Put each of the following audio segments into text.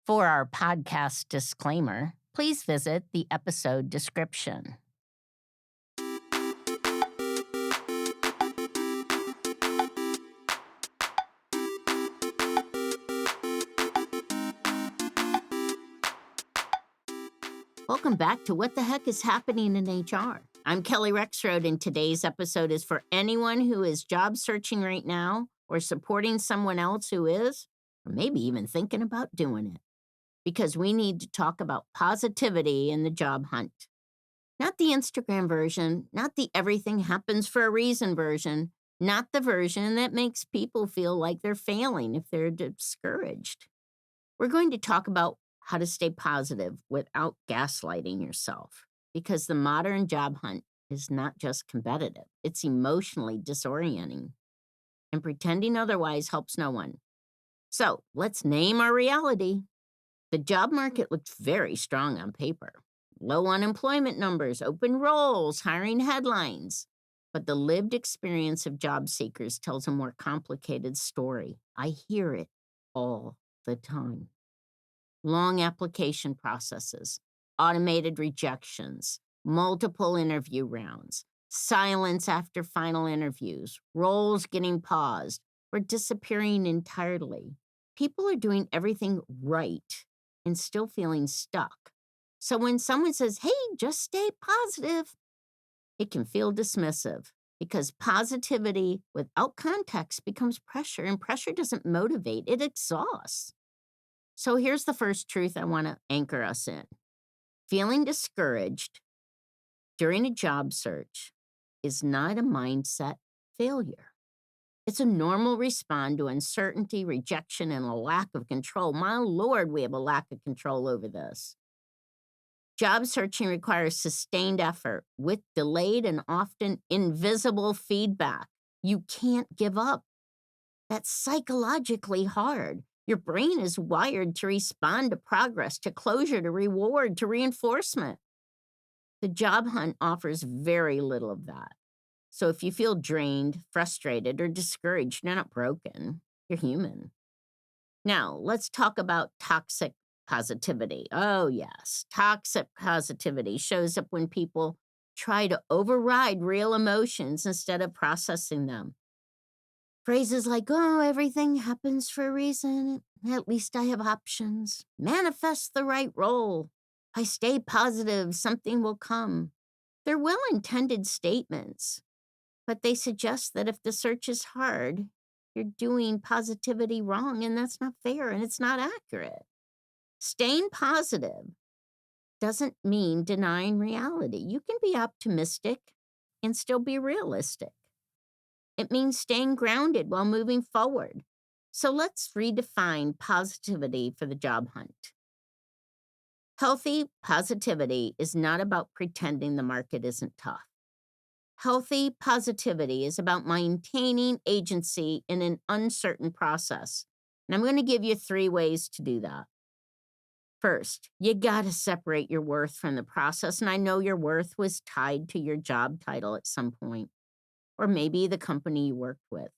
For our podcast disclaimer, please visit the episode description. Welcome back to What the Heck is Happening in HR. I'm Kelley Rexroad, and today's episode is for anyone who is job searching right now or supporting someone else who is, or maybe even thinking about doing it. Because we need to talk about positivity in the job hunt. Not the Instagram version, not the everything happens for a reason version, not the version that makes people feel like they're failing if they're discouraged. We're going to talk about how to stay positive without gaslighting yourself because the modern job hunt is not just competitive, it's emotionally disorienting. And pretending otherwise helps no one. So let's name our reality. The job market looks very strong on paper. Low unemployment numbers, open roles, hiring headlines. But the lived experience of job seekers tells a more complicated story. I hear it all the time. Long application processes, automated rejections, multiple interview rounds, silence after final interviews, roles getting paused or disappearing entirely. People are doing everything right and still feeling stuck. So when someone says, hey, just stay positive, it can feel dismissive because positivity without context becomes pressure, and pressure doesn't motivate, it exhausts. So here's the first truth I want to anchor us in. Feeling discouraged during a job search is not a mindset failure. It's a normal response to uncertainty, rejection, and a lack of control. My Lord, we have a lack of control over this. Job searching requires sustained effort with delayed and often invisible feedback. You can't give up. That's psychologically hard. Your brain is wired to respond to progress, to closure, to reward, to reinforcement. The job hunt offers very little of that. So if you feel drained, frustrated, or discouraged, you're not broken. You're human. Now, let's talk about toxic positivity. Oh, yes. Toxic positivity shows up when people try to override real emotions instead of processing them. Phrases like, oh, everything happens for a reason. At least I have options. Manifest the right role. If I stay positive, something will come. They're well-intended statements, but they suggest that if the search is hard, you're doing positivity wrong, and that's not fair and it's not accurate. Staying positive doesn't mean denying reality. You can be optimistic and still be realistic. It means staying grounded while moving forward. So let's redefine positivity for the job hunt. Healthy positivity is not about pretending the market isn't tough. Healthy positivity is about maintaining agency in an uncertain process. And I'm going to give you 3 ways to do that. First, you got to separate your worth from the process. And I know your worth was tied to your job title at some point, or maybe the company you worked with.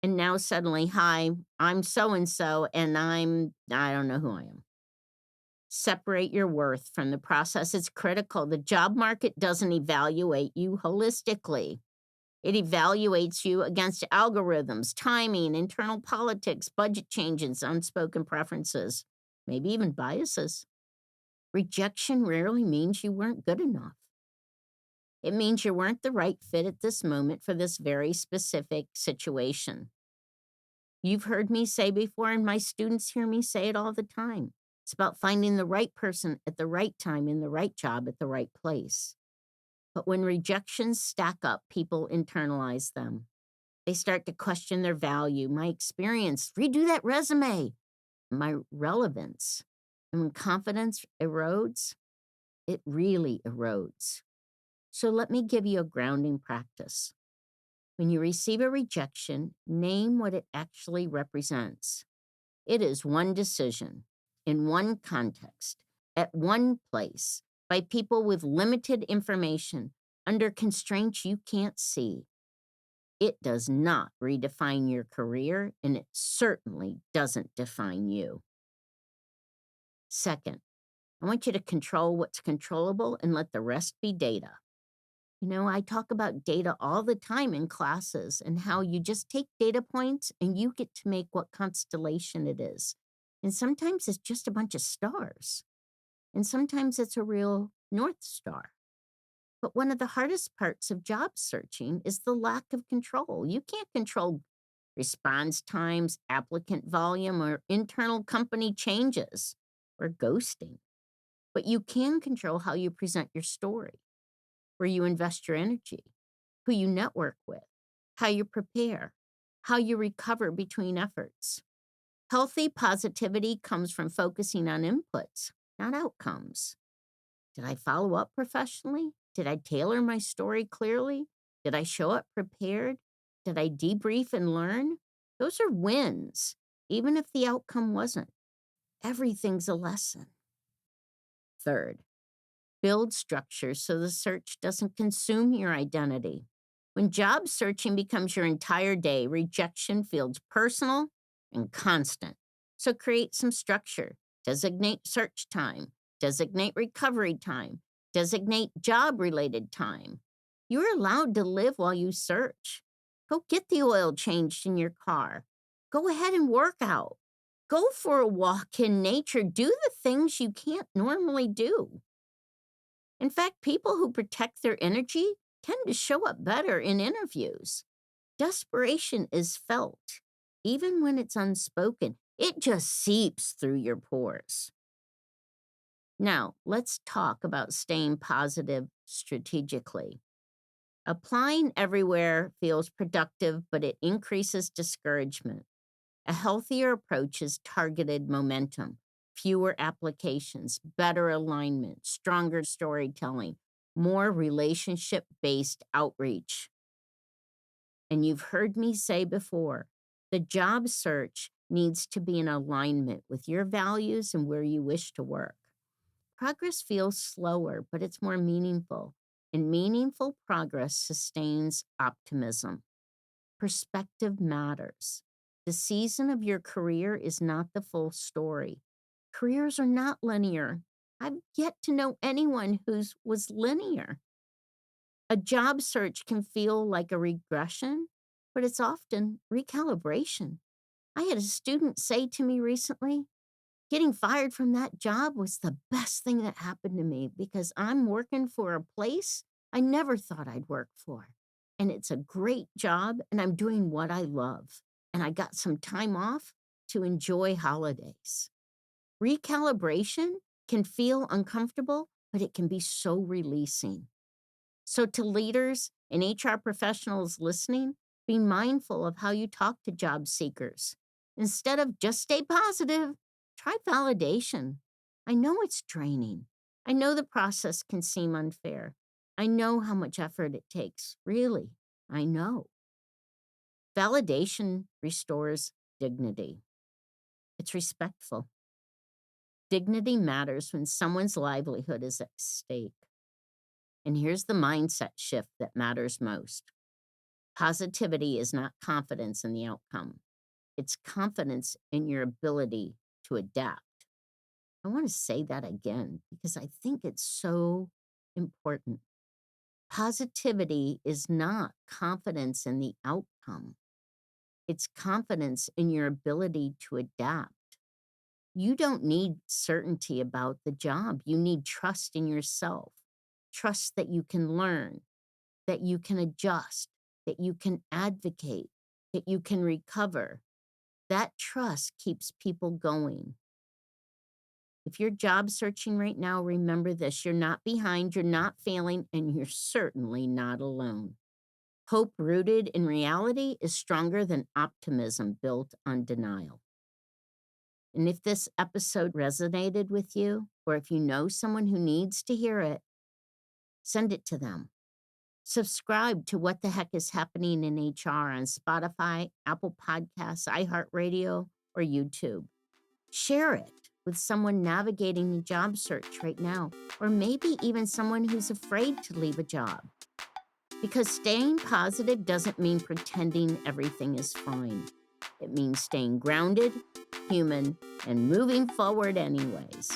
And now suddenly, hi, I'm so and so, and I don't know who I am. Separate your worth from the process. It's critical. The job market doesn't evaluate you holistically. It evaluates you against algorithms, timing, internal politics, budget changes, unspoken preferences, maybe even biases. Rejection rarely means you weren't good enough. It means you weren't the right fit at this moment for this very specific situation. You've heard me say before, and my students hear me say it all the time. It's about finding the right person at the right time in the right job at the right place. But when rejections stack up, people internalize them. They start to question their value, my experience, redo that resume, my relevance. And when confidence erodes, it really erodes. So let me give you a grounding practice. When you receive a rejection, name what it actually represents. It is one decision, in one context, at one place, by people with limited information, under constraints you can't see. It does not redefine your career, and it certainly doesn't define you. Second, I want you to control what's controllable and let the rest be data. I talk about data all the time in classes and how you just take data points and you get to make what constellation it is. And sometimes it's just a bunch of stars, and sometimes it's a real North Star. But one of the hardest parts of job searching is the lack of control. You can't control response times, applicant volume, or internal company changes or ghosting. But you can control how you present your story, where you invest your energy, who you network with, how you prepare, how you recover between efforts. Healthy positivity comes from focusing on inputs, not outcomes. Did I follow up professionally? Did I tailor my story clearly? Did I show up prepared? Did I debrief and learn? Those are wins, even if the outcome wasn't. Everything's a lesson. Third, build structure so the search doesn't consume your identity. When job searching becomes your entire day, rejection feels personal and constant. So create some structure. Designate search time. Designate recovery time. Designate job related time. You're allowed to live while you search. Go get the oil changed in your car. Go ahead and work out. Go for a walk in nature. Do the things you can't normally do. In fact, people who protect their energy tend to show up better in interviews. Desperation is felt, even when it's unspoken. It just seeps through your pores. Now, let's talk about staying positive strategically. Applying everywhere feels productive, but it increases discouragement. A healthier approach is targeted momentum, fewer applications, better alignment, stronger storytelling, more relationship based outreach. And you've heard me say before, the job search needs to be in alignment with your values and where you wish to work. Progress feels slower, but it's more meaningful, and meaningful progress sustains optimism. Perspective matters. The season of your career is not the full story. Careers are not linear. I've yet to know anyone whose was linear. A job search can feel like a regression, but it's often recalibration. I had a student say to me recently, getting fired from that job was the best thing that happened to me because I'm working for a place I never thought I'd work for. And it's a great job, and I'm doing what I love. And I got some time off to enjoy holidays. Recalibration can feel uncomfortable, but it can be so releasing. So, to leaders and HR professionals listening, be mindful of how you talk to job seekers. Instead of just stay positive, try validation. I know it's draining. I know the process can seem unfair. I know how much effort it takes. Really, I know. Validation restores dignity. It's respectful. Dignity matters when someone's livelihood is at stake. And here's the mindset shift that matters most. Positivity is not confidence in the outcome. It's confidence in your ability to adapt. I want to say that again because I think it's so important. Positivity is not confidence in the outcome. It's confidence in your ability to adapt. You don't need certainty about the job. You need trust in yourself. Trust that you can learn, that you can adjust, that you can advocate, that you can recover. That trust keeps people going. If you're job searching right now, remember this. You're not behind, you're not failing, and you're certainly not alone. Hope rooted in reality is stronger than optimism built on denial. And if this episode resonated with you, or if you know someone who needs to hear it, send it to them. Subscribe to What the Heck is Happening in HR on Spotify, Apple Podcasts, iHeartRadio, or YouTube. Share it with someone navigating the job search right now, or maybe even someone who's afraid to leave a job. Because staying positive doesn't mean pretending everything is fine. It means staying grounded, human, and moving forward anyways.